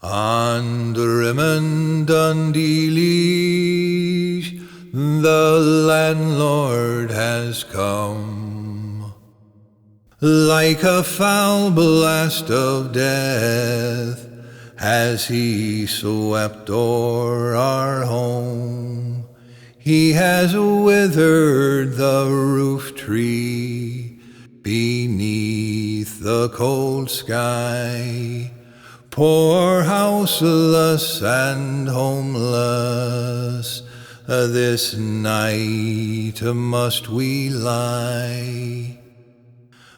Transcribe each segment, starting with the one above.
On Dundee Leash, the landlord has come, like a foul blast of death has he swept o'er our home. He has withered the roof tree beneath the cold sky. Poor houseless and homeless, this night must we lie.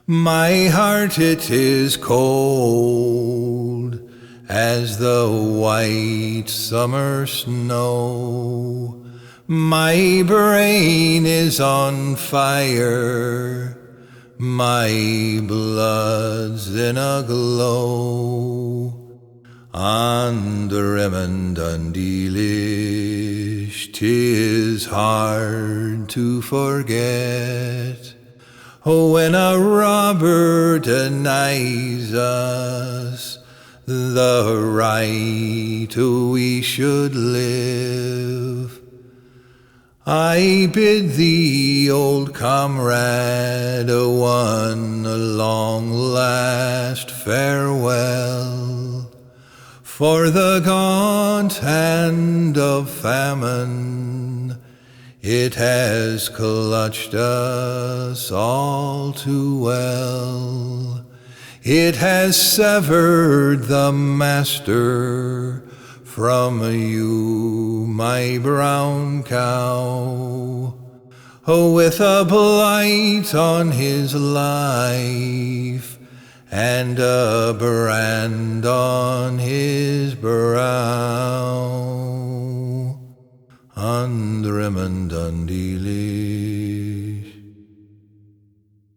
My heart it is cold as the white summer snow. My brain is on fire, my blood's in a glow. On Dundee Leash, 'tis hard to forget when a robber denies us the right we should live. I bid thee, old comrade, one long last farewell, for the gaunt hand of famine, it has clutched us all too well. It has severed the master from you, my brown cow, with a blight on his life and a brand on his brow. On Dundee Leash.